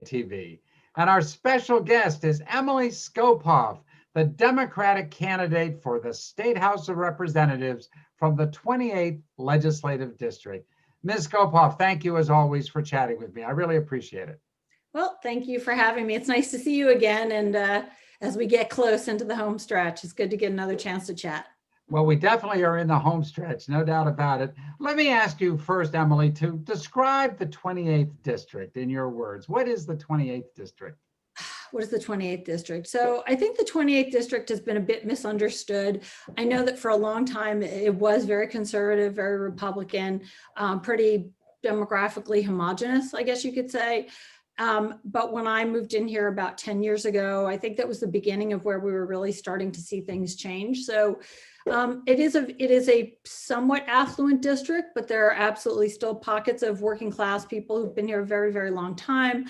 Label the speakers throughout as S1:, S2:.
S1: TV. And our special guest is Emily Skophoff, the Democratic candidate for the State House of Representatives from the 28th Legislative District. Ms. Skophoff, thank you as always for chatting with me. I really appreciate it.
S2: Well, thank you for having me. It's nice to see you again. And as we get close into the home stretch, it's good to get another chance to chat.
S1: Well, we definitely are in the home stretch, no doubt about it. Let me ask you first, Emily, to describe the 28th district in your words. What is the 28th district?
S2: What is the 28th district? So I think the 28th district has been a bit misunderstood. I know that for a long time, it was very conservative, very Republican, pretty demographically homogenous, I guess you could say. But when I moved in here about 10 years ago, I think that was the beginning of where we were really starting to see things change. So it is a somewhat affluent district, but there are absolutely still pockets of working class people who've been here a very, very long time.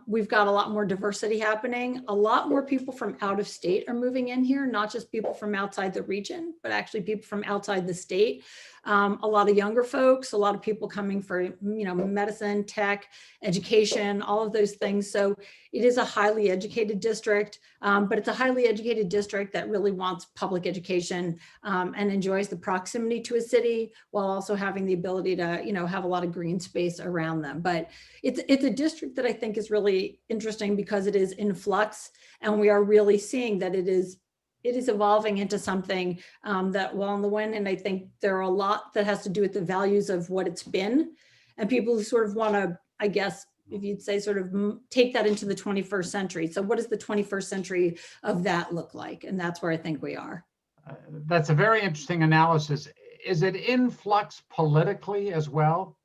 S2: We've got a lot more diversity happening. A lot more people from out of state are moving in here, not just people from outside the region, but actually people from outside the state. A lot of younger folks, a lot of people coming for, medicine, tech, education, all of those things. So it is a highly educated district, but it's a highly educated district that really wants public education and enjoys the proximity to a city while also having the ability to, have a lot of green space around them. But it's a district that I think is really interesting because it is in flux, and we are really seeing that it is evolving into something that, well, on the one hand, I think there are a lot that has to do with the values of what it's been, and people who sort of want to, I guess, if you'd say, sort of take that into the 21st century. So what does the 21st century of that look like? And that's where I think we are.
S1: That's a very interesting analysis. Is it in flux politically as well?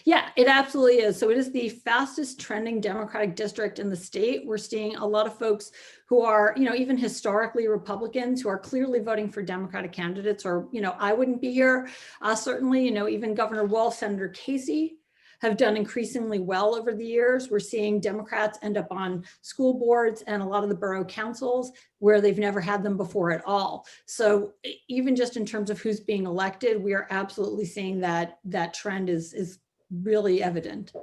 S2: Yeah, it absolutely is. So it is the fastest trending Democratic district in the state. We're seeing a lot of folks who are, even historically Republicans who are clearly voting for Democratic candidates, or, I wouldn't be here. Certainly, even Governor Wolf, Senator Casey have done increasingly well over the years. We're seeing Democrats end up on school boards and a lot of the borough councils where they've never had them before at all. So even just in terms of who's being elected, we are absolutely seeing that trend is really evident.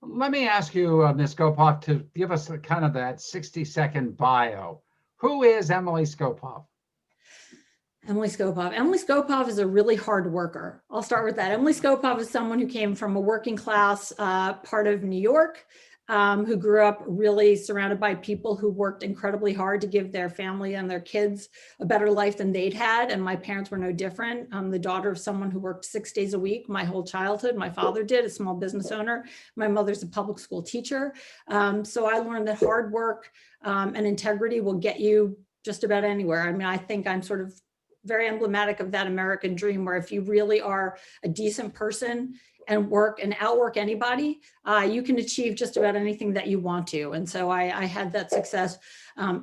S1: Let me ask you, Ms. Skophoff, to give us kind of that 60-second bio. Who is Emily Skophoff?
S2: Emily Skophoff. Emily Skophoff is a really hard worker. I'll start with that. Emily Skophoff is someone who came from a working class part of New York, who grew up really surrounded by people who worked incredibly hard to give their family and their kids a better life than they'd had. And my parents were no different. I'm the daughter of someone who worked 6 days a week my whole childhood. My father did, a small business owner. My mother's a public school teacher. So I learned that hard work and integrity will get you just about anywhere. I mean, I think I'm sort of very emblematic of that American dream, where if you really are a decent person and work and outwork anybody, you can achieve just about anything that you want to. And so I had that success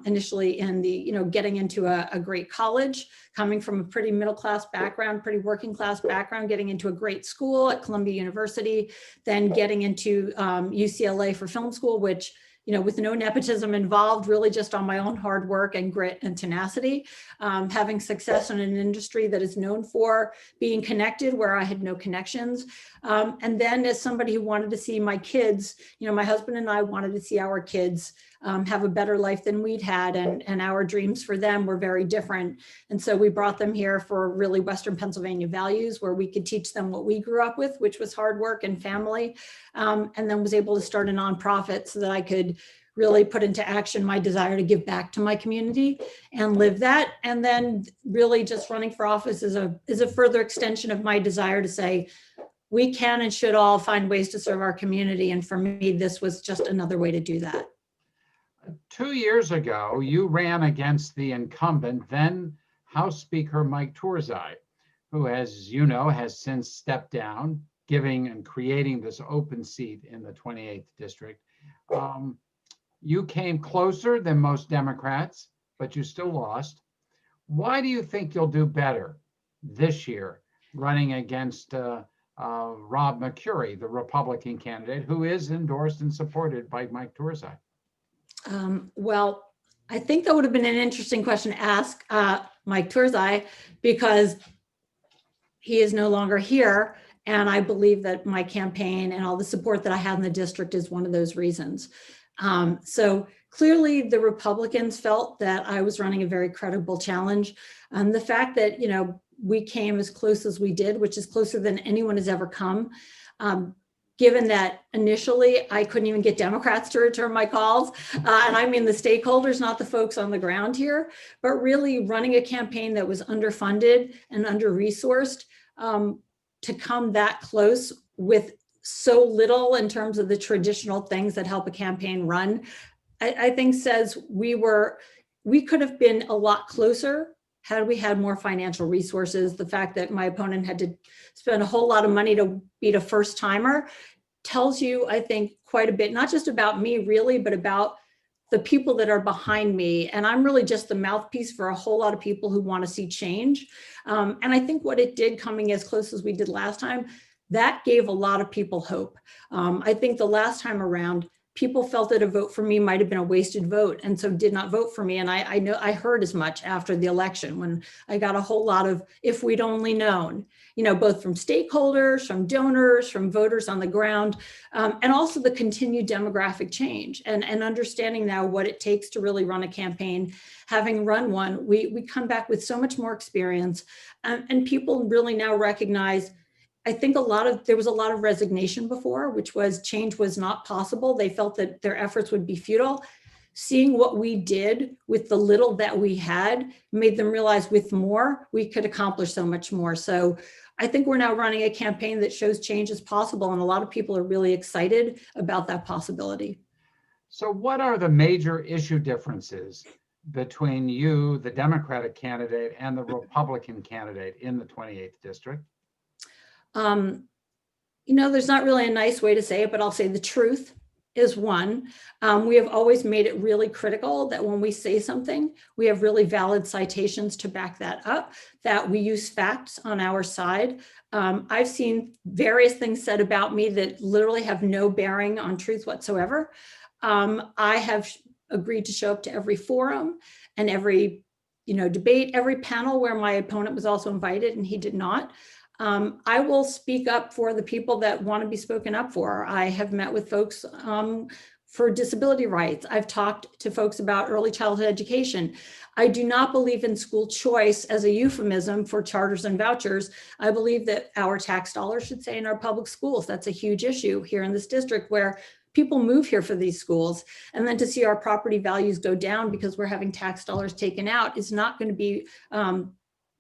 S2: initially in the, getting into a great college, coming from a pretty middle-class background, pretty working class background, getting into a great school at Columbia University, then getting into UCLA for film school, which, with no nepotism involved, really just on my own hard work and grit and tenacity, having success in an industry that is known for being connected where I had no connections. And then as somebody who wanted to see my kids, my husband and I wanted to see our kids have a better life than we'd had, and our dreams for them were very different. And so we brought them here for really Western Pennsylvania values, where we could teach them what we grew up with, which was hard work and family, and then was able to start a nonprofit so that I could really put into action my desire to give back to my community and live that. And then really just running for office is a further extension of my desire to say, we can and should all find ways to serve our community. And for me, this was just another way to do that.
S1: 2 years ago, you ran against the incumbent, then House Speaker Mike Turzai, who, as you know, has since stepped down, giving and creating this open seat in the 28th district. You came closer than most Democrats, but you still lost. Why do you think you'll do better this year running against Rob McCurry, the Republican candidate, who is endorsed and supported by Mike Turzai?
S2: Well, I think that would have been an interesting question to ask Mike Turzai, because he is no longer here. And I believe that my campaign and all the support that I had in the district is one of those reasons. So clearly the Republicans felt that I was running a very credible challenge. The fact that, we came as close as we did, which is closer than anyone has ever come, given that initially I couldn't even get Democrats to return my calls. And I mean the stakeholders, not the folks on the ground here, but really running a campaign that was underfunded and under-resourced, to come that close with so little in terms of the traditional things that help a campaign run, I think says we could have been a lot closer had we had more financial resources. The fact that my opponent had to spend a whole lot of money to beat a first timer tells you, I think, quite a bit, not just about me really, but about the people that are behind me. And I'm really just the mouthpiece for a whole lot of people who want to see change. And I think what it did, coming as close as we did last time, that gave a lot of people hope. I think the last time around, people felt that a vote for me might have been a wasted vote, and so did not vote for me. And I know I heard as much after the election when I got a whole lot of, if we'd only known, both from stakeholders, from donors, from voters on the ground, and also the continued demographic change and understanding now what it takes to really run a campaign. Having run one, we come back with so much more experience, and people really now recognize, I think there was a lot of resignation before, which was change was not possible. They felt that their efforts would be futile. Seeing what we did with the little that we had made them realize with more, we could accomplish so much more. So I think we're now running a campaign that shows change is possible, and a lot of people are really excited about that possibility.
S1: So what are the major issue differences between you, the Democratic candidate, and the Republican candidate in the 28th district?
S2: There's not really a nice way to say it, but I'll say the truth is one. We have always made it really critical that when we say something, we have really valid citations to back that up, that we use facts on our side. I've seen various things said about me that literally have no bearing on truth whatsoever. I have agreed to show up to every forum and every, debate, every panel where my opponent was also invited and he did not. I will speak up for the people that want to be spoken up for. I have met with folks for disability rights. I've talked to folks about early childhood education. I do not believe in school choice as a euphemism for charters and vouchers. I believe that our tax dollars should stay in our public schools. That's a huge issue here in this district where people move here for these schools. And then to see our property values go down because we're having tax dollars taken out is not going to be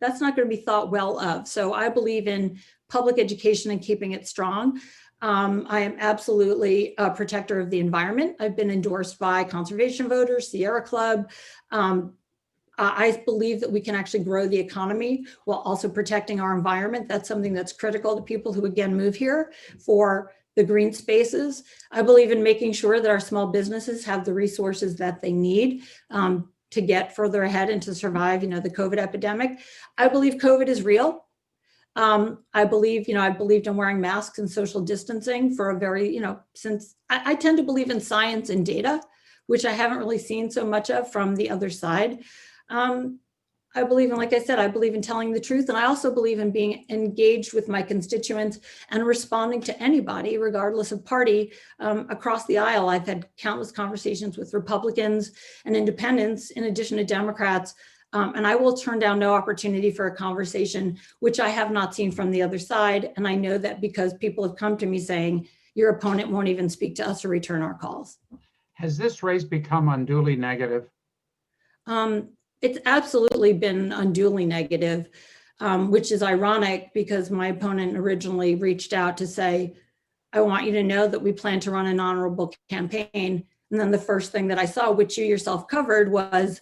S2: that's not going to be thought well of. So I believe in public education and keeping it strong. I am absolutely a protector of the environment. I've been endorsed by conservation voters, Sierra Club. I believe that we can actually grow the economy while also protecting our environment. That's something that's critical to people who, again, move here for the green spaces. I believe in making sure that our small businesses have the resources that they need to get further ahead and to survive, the COVID epidemic. I believe COVID is real. I believe, I believed in wearing masks and social distancing for a very, since I tend to believe in science and data, which I haven't really seen so much of from the other side. I believe in, like I said, I believe in telling the truth. And I also believe in being engaged with my constituents and responding to anybody, regardless of party, across the aisle. I've had countless conversations with Republicans and independents, in addition to Democrats. And I will turn down no opportunity for a conversation, which I have not seen from the other side. And I know that because people have come to me saying, your opponent won't even speak to us or return our calls.
S1: Has this race become unduly negative?
S2: It's absolutely been unduly negative, which is ironic because my opponent originally reached out to say, I want you to know that we plan to run an honorable campaign. And then the first thing that I saw, which you yourself covered, was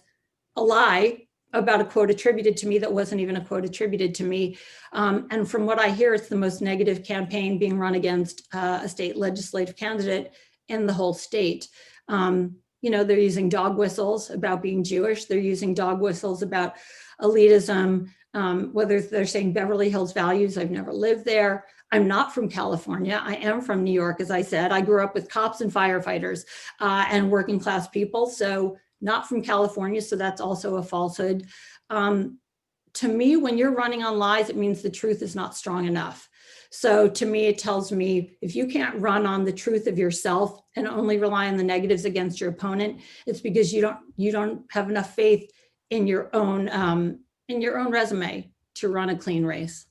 S2: a lie about a quote attributed to me that wasn't even a quote attributed to me. And from what I hear, it's the most negative campaign being run against a state legislative candidate in the whole state. They're using dog whistles about being Jewish. They're using dog whistles about elitism, whether they're saying Beverly Hills values. I've never lived there. I'm not from California. I am from New York, as I said. I grew up with cops and firefighters and working class people. So not from California. So that's also a falsehood. To me, when you're running on lies, it means the truth is not strong enough. So to me, it tells me if you can't run on the truth of yourself and only rely on the negatives against your opponent, it's because you don't have enough faith in your own resume to run a clean race.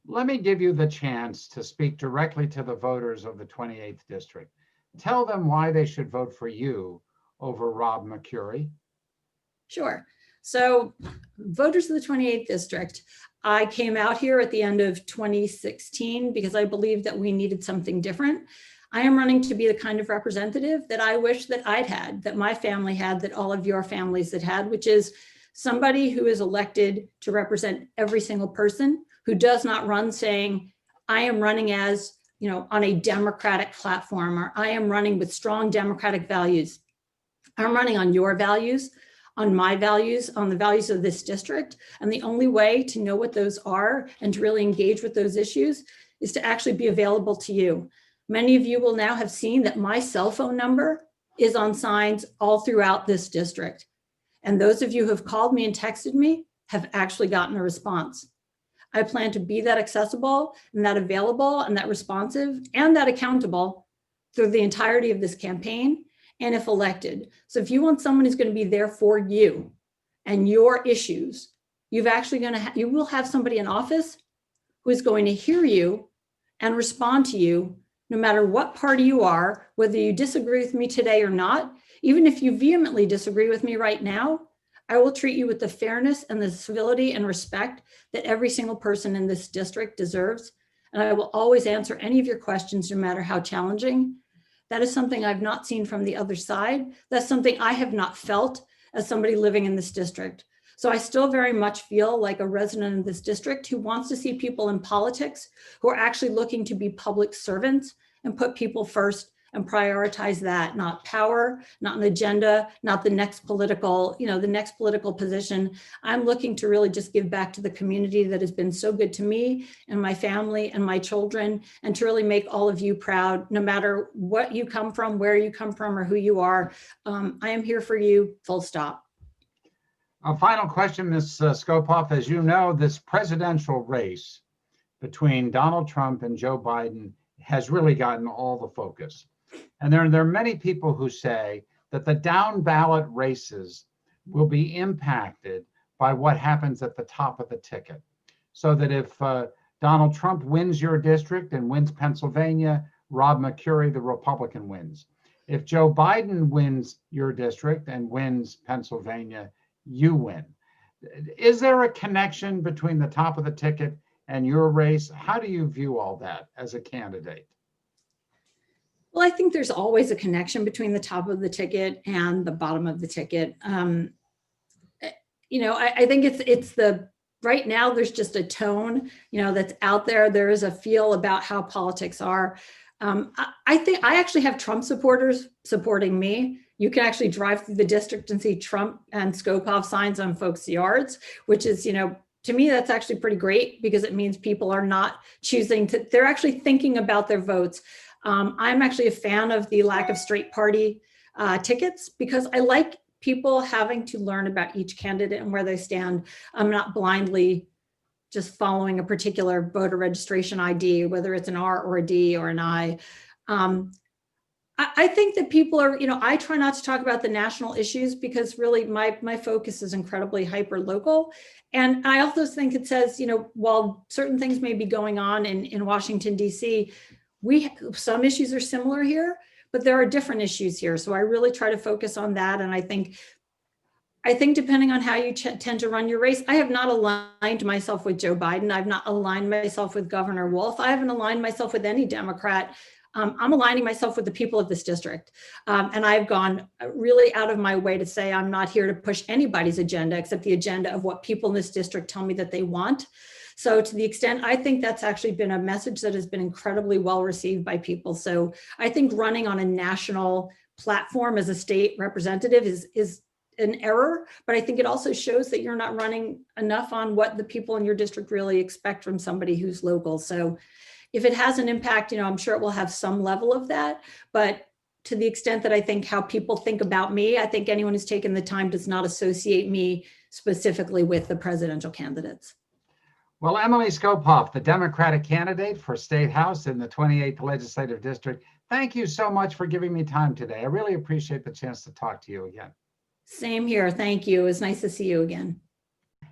S1: Let me give you the chance to speak directly to the voters of the 28th district. Tell them why they should vote for you over Rob McCurry.
S2: Sure. So voters of the 28th district, I came out here at the end of 2016 because I believed that we needed something different. I am running to be the kind of representative that I wish that I'd had, that my family had, that all of your families had had, which is somebody who is elected to represent every single person, who does not run saying, I am running as, on a Democratic platform, or I am running with strong Democratic values. I'm running on your values, on my values, on the values of this district. And the only way to know what those are and to really engage with those issues is to actually be available to you. Many of you will now have seen that my cell phone number is on signs all throughout this district. And those of you who have called me and texted me have actually gotten a response. I plan to be that accessible and that available and that responsive and that accountable through the entirety of this campaign and if elected. So if you want someone who's going to be there for you and your issues, you will have somebody in office who is going to hear you and respond to you no matter what party you are, whether you disagree with me today or not. Even if you vehemently disagree with me right now, I will treat you with the fairness and the civility and respect that every single person in this district deserves. And I will always answer any of your questions, no matter how challenging. That is something I've not seen from the other side. That's something I have not felt as somebody living in this district. So I still very much feel like a resident of this district who wants to see people in politics who are actually looking to be public servants and put people first and prioritize that, not power, not an agenda, not the next political, the next political position. I'm looking to really just give back to the community that has been so good to me and my family and my children, and to really make all of you proud, no matter what you come from, where you come from, or who you are. I am here for you, full stop.
S1: A final question, Ms. Skophoff. As you know, this presidential race between Donald Trump and Joe Biden has really gotten all the focus. And there are many people who say that the down ballot races will be impacted by what happens at the top of the ticket. So that if Donald Trump wins your district and wins Pennsylvania, Rob McCurry, the Republican, wins. If Joe Biden wins your district and wins Pennsylvania, you win. Is there a connection between the top of the ticket and your race? How do you view all that as a candidate?
S2: Well, I think there's always a connection between the top of the ticket and the bottom of the ticket. I think it's right now there's just a tone, that's out there. There is a feel about how politics are. I think I actually have Trump supporters supporting me. You can actually drive through the district and see Trump and Skophoff signs on folks' yards, which is, to me, that's actually pretty great because it means people are not they're actually thinking about their votes. I'm actually a fan of the lack of straight party tickets because I like people having to learn about each candidate and where they stand. I'm not blindly just following a particular voter registration ID, whether it's an R or a D or an I. I think that people are, I try not to talk about the national issues because really my focus is incredibly hyper local. And I also think it says, while certain things may be going on in Washington, D.C., some issues are similar here, but there are different issues here. So I really try to focus on that. And I think depending on how you tend to run your race, I have not aligned myself with Joe Biden. I've not aligned myself with Governor Wolf. I haven't aligned myself with any Democrat. I'm aligning myself with the people of this district. And I've gone really out of my way to say I'm not here to push anybody's agenda except the agenda of what people in this district tell me that they want. So to the extent, I think that's actually been a message that has been incredibly well received by people. So I think running on a national platform as a state representative is an error, but I think it also shows that you're not running enough on what the people in your district really expect from somebody who's local. So if it has an impact, I'm sure it will have some level of that, but to the extent that I think how people think about me, I think anyone who's taken the time does not associate me specifically with the presidential candidates.
S1: Well, Emily Skophoff, the Democratic candidate for State House in the 28th Legislative District, thank you so much for giving me time today. I really appreciate the chance to talk to you again.
S2: Same here. Thank you. It was nice to see you again.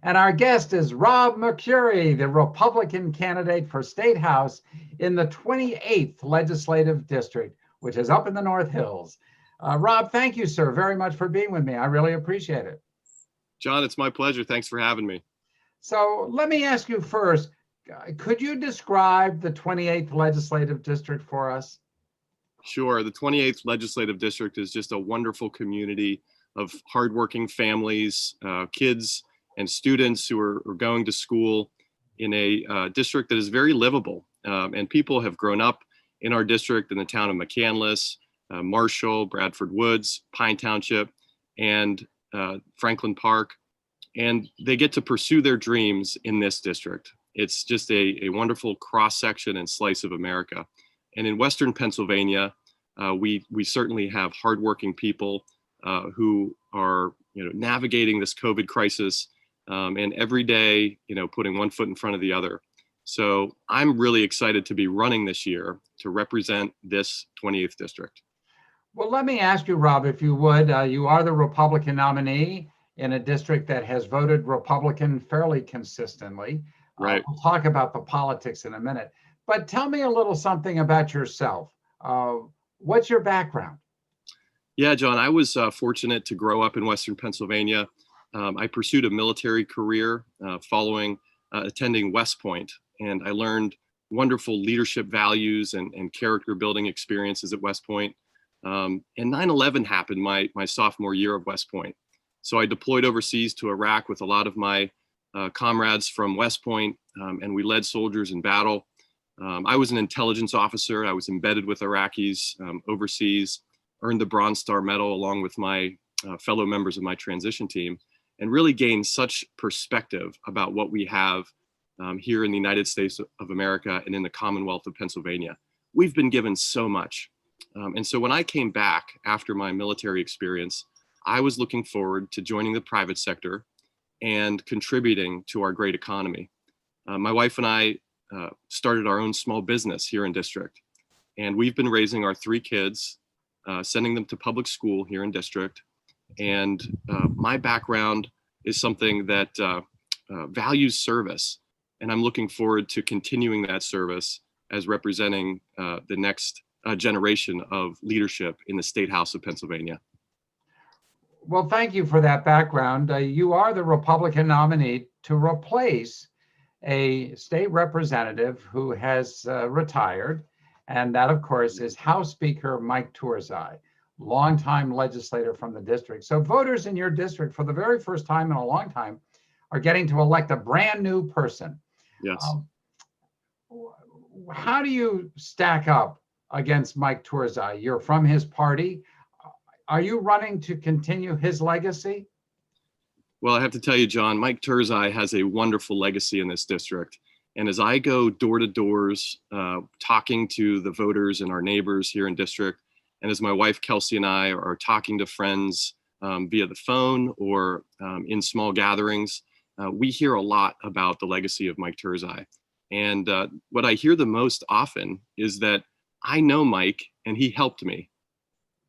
S1: And our guest is Rob McCurry, the Republican candidate for State House in the 28th Legislative District, which is up in the North Hills. Rob, thank you, sir, very much for being with me. I really appreciate it.
S3: John, it's my pleasure. Thanks for having me.
S1: So let me ask you first, could you describe the 28th Legislative District for us?
S3: Sure. The 28th Legislative District is just a wonderful community of hardworking families, kids, and students who are going to school in a district that is very livable. And people have grown up in our district in the town of McCandless, Marshall, Bradford Woods, Pine Township, and Franklin Park. And they get to pursue their dreams in this district. It's just a wonderful cross-section and slice of America. And in Western Pennsylvania, we certainly have hardworking people who are navigating this COVID crisis and every day putting one foot in front of the other. So I'm really excited to be running this year to represent this 28th district.
S1: Well, let me ask you, Rob, if you would, you are the Republican nominee in a district that has voted Republican fairly consistently.
S3: Right.
S1: We'll talk about the politics in a minute, but tell me a little something about yourself. What's your background?
S3: Yeah, John, I was fortunate to grow up in Western Pennsylvania. I pursued a military career following attending West Point, and I learned wonderful leadership values and character building experiences at West Point. And 9/11 happened my sophomore year of West Point. So I deployed overseas to Iraq with a lot of my comrades from West Point, and we led soldiers in battle. I was an intelligence officer. I was embedded with Iraqis overseas, earned the Bronze Star Medal along with my fellow members of my transition team, and really gained such perspective about what we have here in the United States of America and in the Commonwealth of Pennsylvania. We've been given so much. And so when I came back after my military experience, I was looking forward to joining the private sector and contributing to our great economy. My wife and I started our own small business here in district, and we've been raising our 3 kids, sending them to public school here in district. And my background is something that values service, and I'm looking forward to continuing that service as representing the next generation of leadership in the State House of Pennsylvania.
S1: Well, thank you for that background. You are the Republican nominee to replace a state representative who has retired, and that, of course, is House Speaker Mike Turzai, longtime legislator from the district. So voters in your district, for the very first time in a long time, are getting to elect a brand new person.
S3: Yes.
S1: How do you stack up against Mike Turzai? You're from his party. Are you running to continue his legacy?
S3: Well, I have to tell you, John, Mike Turzai has a wonderful legacy in this district. And as I go door to doors, talking to the voters and our neighbors here in district, and as my wife Kelsey and I are talking to friends via the phone or in small gatherings, we hear a lot about the legacy of Mike Turzai. And what I hear the most often is that I know Mike and he helped me.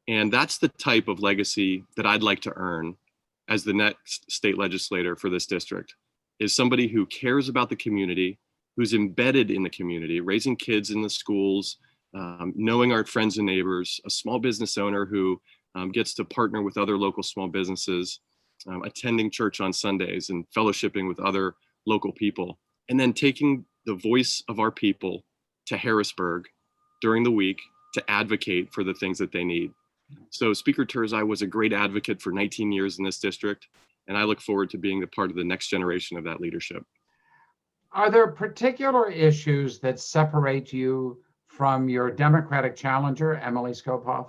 S3: And that's the type of legacy that I'd like to earn as the next state legislator for this district, is somebody who cares about the community, who's embedded in the community, raising kids in the schools, knowing our friends and neighbors, a small business owner who gets to partner with other local small businesses, attending church on Sundays and fellowshipping with other local people, and then taking the voice of our people to Harrisburg during the week to advocate for the things that they need. So Speaker Turzai was a great advocate for 19 years in this district, and I look forward to being a part of the next generation of that leadership.
S1: Are there particular issues that separate you from your Democratic challenger, Emily Skophoff?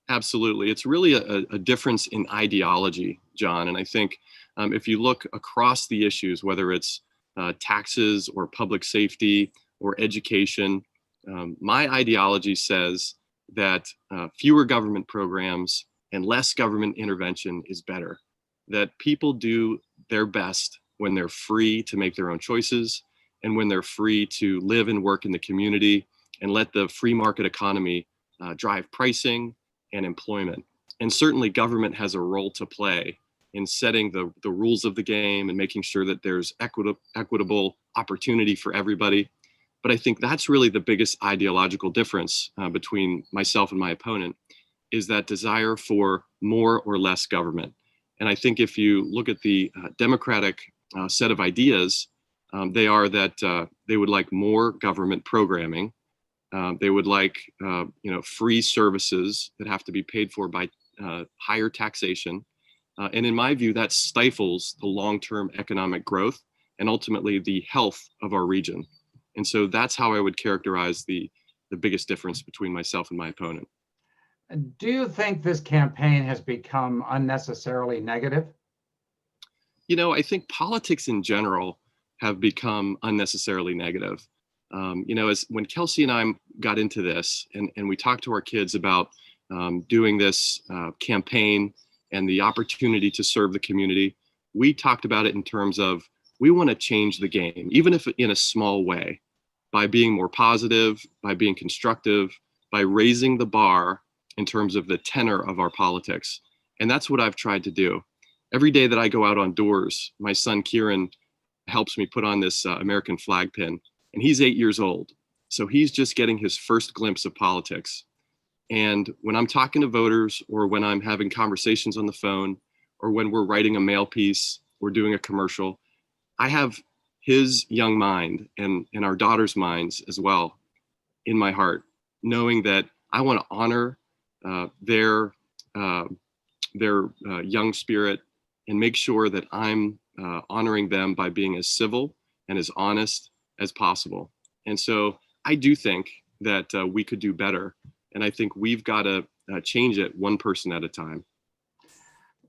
S3: Absolutely. It's really a difference in ideology, John. And I think if you look across the issues, whether it's taxes or public safety or education, my ideology says that fewer government programs and less government intervention is better, that people do their best when they're free to make their own choices, and when they're free to live and work in the community and let the free market economy drive pricing and employment. And certainly government has a role to play in setting the rules of the game and making sure that there's equitable opportunity for everybody. But I think that's really the biggest ideological difference between myself and my opponent, is that desire for more or less government. And I think if you look at the Democratic set of ideas, they are that they would like more government programming. They would like free services that have to be paid for by higher taxation. And in my view, that stifles the long-term economic growth and ultimately the health of our region. And so that's how I would characterize the biggest difference between myself and my opponent.
S1: Do you think this campaign has become unnecessarily negative?
S3: I think politics in general have become unnecessarily negative. As when Kelsey and I got into this and we talked to our kids about doing this campaign and the opportunity to serve the community, we talked about it in terms of, we want to change the game, even if in a small way, by being more positive, by being constructive, by raising the bar in terms of the tenor of our politics. And that's what I've tried to do. Every day that I go out on doors, my son Kieran helps me put on this American flag pin, and he's 8 years old. So he's just getting his first glimpse of politics. And when I'm talking to voters, or when I'm having conversations on the phone, or when we're writing a mail piece or doing a commercial, I have his young mind and our daughter's minds as well in my heart, knowing that I want to honor their young spirit and make sure that I'm honoring them by being as civil and as honest as possible. And so I do think that we could do better. And I think we've got to change it one person at a time.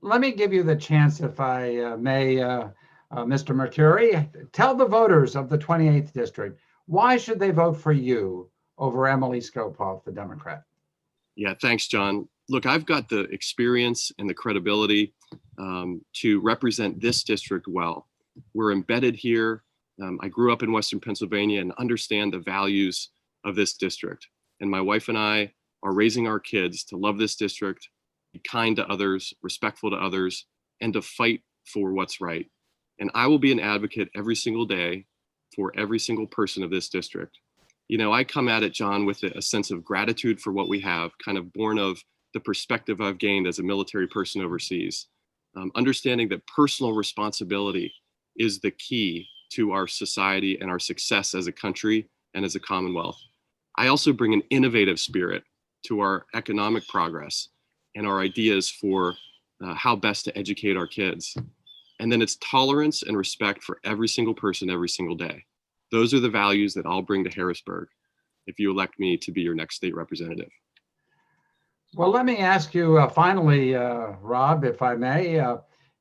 S1: Let me give you the chance, if I may, Mr. Mercuri. Tell the voters of the 28th District, why should they vote for you over Emily Skophoff, the Democrat?
S3: Yeah, thanks, John. Look, I've got the experience and the credibility to represent this district well. We're embedded here. I grew up in Western Pennsylvania and understand the values of this district. And my wife and I are raising our kids to love this district, be kind to others, respectful to others, and to fight for what's right. And I will be an advocate every single day for every single person of this district. I come at it, John, with a sense of gratitude for what we have, kind of born of the perspective I've gained as a military person overseas. Understanding that personal responsibility is the key to our society and our success as a country and as a commonwealth. I also bring an innovative spirit to our economic progress and our ideas for how best to educate our kids. And then it's tolerance and respect for every single person every single day. Those are the values that I'll bring to Harrisburg if you elect me to be your next state representative.
S1: Well, let me ask you finally, Rob, if I may.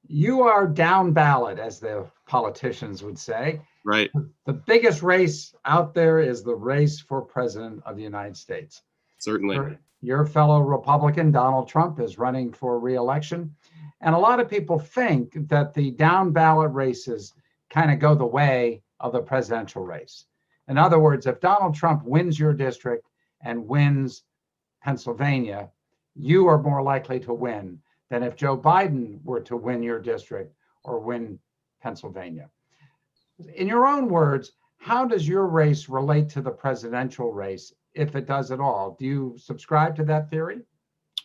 S1: You are down ballot, as the politicians would say.
S3: Right.
S1: The biggest race out there is the race for president of the United States.
S3: Certainly.
S1: Your fellow Republican, Donald Trump, is running for re-election. And a lot of people think that the down ballot races kind of go the way of the presidential race. In other words, if Donald Trump wins your district and wins Pennsylvania, you are more likely to win than if Joe Biden were to win your district or win Pennsylvania. In your own words, how does your race relate to the presidential race, if it does at all? Do you subscribe to that theory?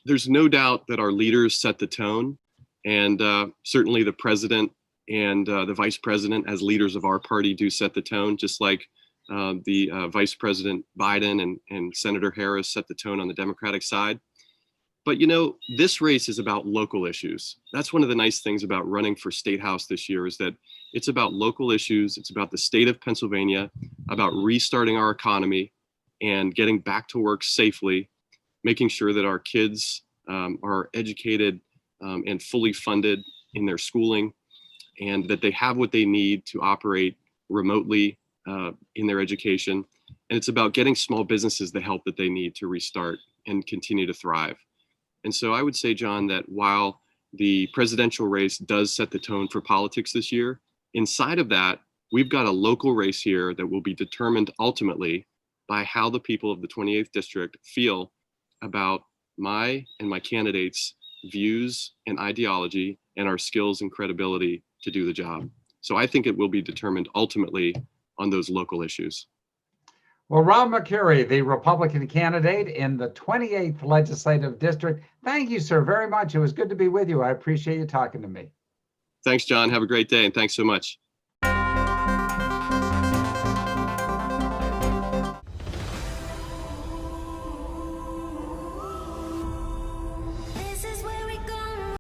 S3: There's no doubt that our leaders set the tone, and certainly the president and the vice president, as leaders of our party, do set the tone, just like the Vice President Biden and Senator Harris set the tone on the Democratic side. But this race is about local issues. That's one of the nice things about running for State House this year, is that it's about local issues. It's about the state of Pennsylvania, about restarting our economy and getting back to work safely, making sure that our kids are educated and fully funded in their schooling, and that they have what they need to operate remotely in their education. And it's about getting small businesses the help that they need to restart and continue to thrive. And so I would say, John, that while the presidential race does set the tone for politics this year, Inside of that, we've got a local race here that will be determined ultimately by how the people of the 28th district feel about my and my candidates' views and ideology and our skills and credibility to do the job. So I think it will be determined ultimately on those local issues.
S1: Well, Rob McCurry, the Republican candidate in the 28th Legislative District, thank you, sir, very much. It was good to be with you. I appreciate you talking to me.
S3: Thanks, John. Have a great day, and thanks so much.